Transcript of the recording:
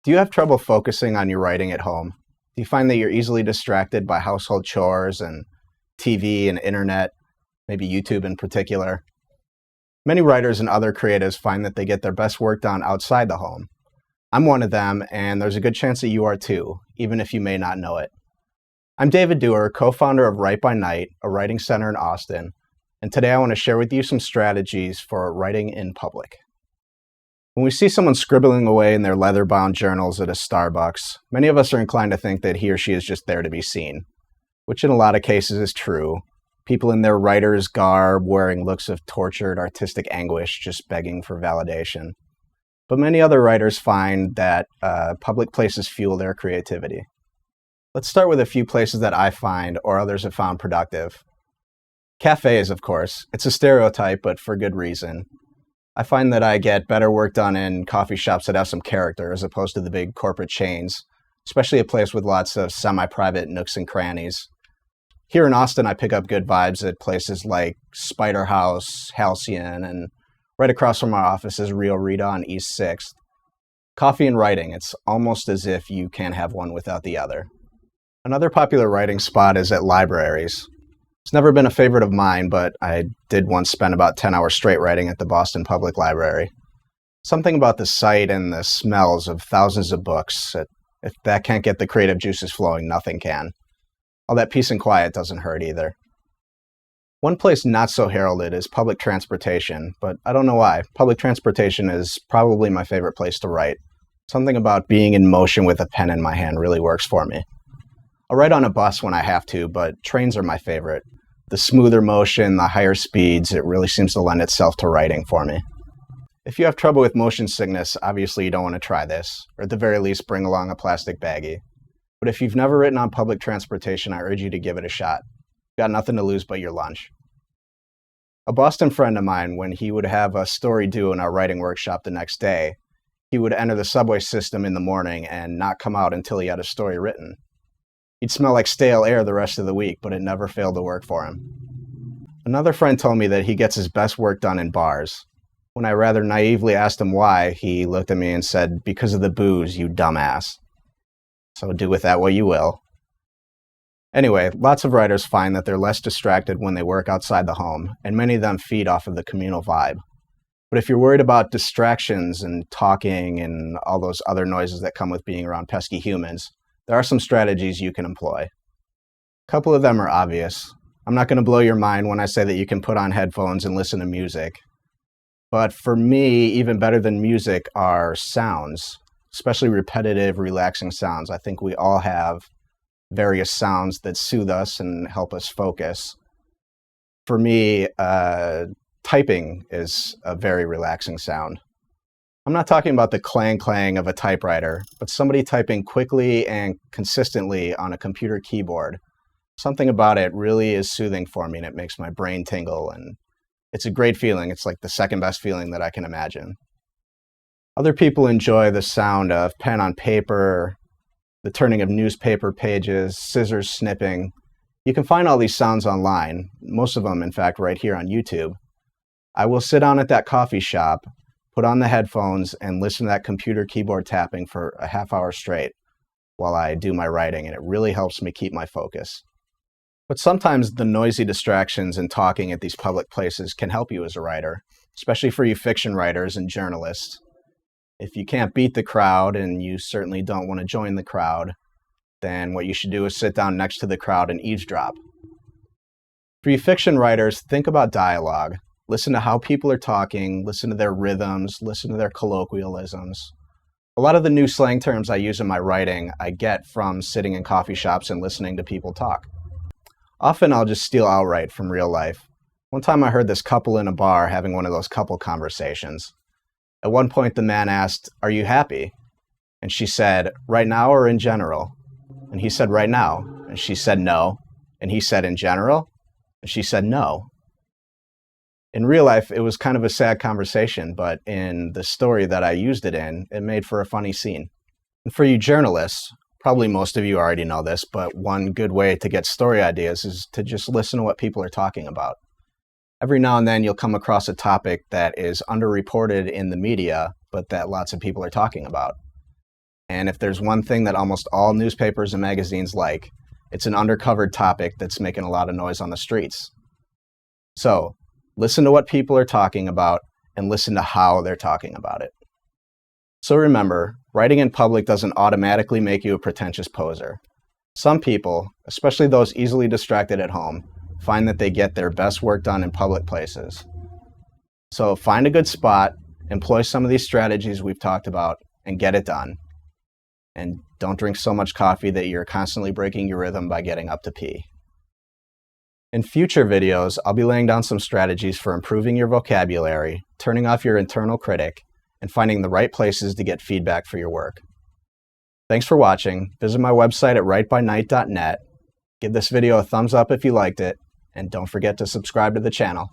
Do you have trouble focusing on your writing at home? Do you find that you're easily distracted by household chores and TV and internet, maybe YouTube in particular? Many writers and other creatives find that they get their best work done outside the home. I'm one of them, and there's a good chance that you are too, even if you may not know it. I'm David Duhr, co-founder of WriteByNight, a writing center in Austin, and today I want to share with you some strategies for writing in public. When we see someone scribbling away in their leather-bound journals at a Starbucks, many of us are inclined to think that he or she is just there to be seen, which in a lot of cases is true. People in their writer's garb, wearing looks of tortured artistic anguish, just begging for validation. But many other writers find that public places fuel their creativity. Let's start with a few places that I find or others have found productive. Cafes, of course. It's a stereotype, but for good reason. I find that I get better work done in coffee shops that have some character as opposed to the big corporate chains, especially a place with lots of semi-private nooks and crannies. Here in Austin, I pick up good vibes at places like Spider House, Halcyon, and right across from our office is Rio Rita on East 6th. Coffee and writing, it's almost as if you can't have one without the other. Another popular writing spot is at libraries. It's never been a favorite of mine, but I did once spend about 10 hours straight writing at the Boston Public Library. Something about the sight and the smells of thousands of books. If that can't get the creative juices flowing, nothing can. All that peace and quiet doesn't hurt either. One place not so heralded is public transportation, but I don't know why. Public transportation is probably my favorite place to write. Something about being in motion with a pen in my hand really works for me. I'll write on a bus when I have to, but trains are my favorite. The smoother motion, the higher speeds, it really seems to lend itself to writing for me. If you have trouble with motion sickness, obviously you don't want to try this, or at the very least bring along a plastic baggie. But if you've never written on public transportation, I urge you to give it a shot. You've got nothing to lose but your lunch. A Boston friend of mine, when he would have a story due in our writing workshop the next day, he would enter the subway system in the morning and not come out until he had a story written. He'd smell like stale air the rest of the week, but it never failed to work for him. Another friend told me that he gets his best work done in bars. When I rather naively asked him why, he looked at me and said, "Because of the booze, you dumbass." So do with that what you will. Anyway, lots of writers find that they're less distracted when they work outside the home, and many of them feed off of the communal vibe. But if you're worried about distractions and talking and all those other noises that come with being around pesky humans, there are some strategies you can employ. A couple of them are obvious. I'm not going to blow your mind when I say that you can put on headphones and listen to music. But for me, even better than music are sounds, especially repetitive, relaxing sounds. I think we all have various sounds that soothe us and help us focus. For me, typing is a very relaxing sound. I'm not talking about the clang of a typewriter, but somebody typing quickly and consistently on a computer keyboard. Something about it really is soothing for me, and it makes my brain tingle, and it's a great feeling. It's like the second best feeling that I can imagine. Other people enjoy the sound of pen on paper, the turning of newspaper pages, scissors snipping. You can find all these sounds online, most of them, in fact, right here on YouTube. I will sit down at that coffee shop, put on the headphones, and listen to that computer keyboard tapping for a half hour straight while I do my writing, and it really helps me keep my focus. But sometimes the noisy distractions and talking at these public places can help you as a writer, especially for you fiction writers and journalists. If you can't beat the crowd, and you certainly don't want to join the crowd, then what you should do is sit down next to the crowd and eavesdrop. For you fiction writers, think about dialogue. Listen to how people are talking, listen to their rhythms, listen to their colloquialisms. A lot of the new slang terms I use in my writing, I get from sitting in coffee shops and listening to people talk. Often I'll just steal outright from real life. One time I heard this couple in a bar having one of those couple conversations. At one point the man asked, "Are you happy?" And she said, "Right now or in general?" And he said, "Right now." And she said, "No." And he said, "In general?" And she said, "No." In real life, it was kind of a sad conversation, but in the story that I used it in, it made for a funny scene. And for you journalists, probably most of you already know this, but one good way to get story ideas is to just listen to what people are talking about. Every now and then you'll come across a topic that is underreported in the media, but that lots of people are talking about. And if there's one thing that almost all newspapers and magazines like, it's an undercovered topic that's making a lot of noise on the streets. So, listen to what people are talking about and listen to how they're talking about it. So remember, writing in public doesn't automatically make you a pretentious poser. Some people, especially those easily distracted at home, find that they get their best work done in public places. So find a good spot, employ some of these strategies we've talked about, and get it done. And don't drink so much coffee that you're constantly breaking your rhythm by getting up to pee. In future videos, I'll be laying down some strategies for improving your vocabulary, turning off your internal critic, and finding the right places to get feedback for your work. Thanks for watching. Visit my website at writebynight.net. Give this video a thumbs up if you liked it, and don't forget to subscribe to the channel.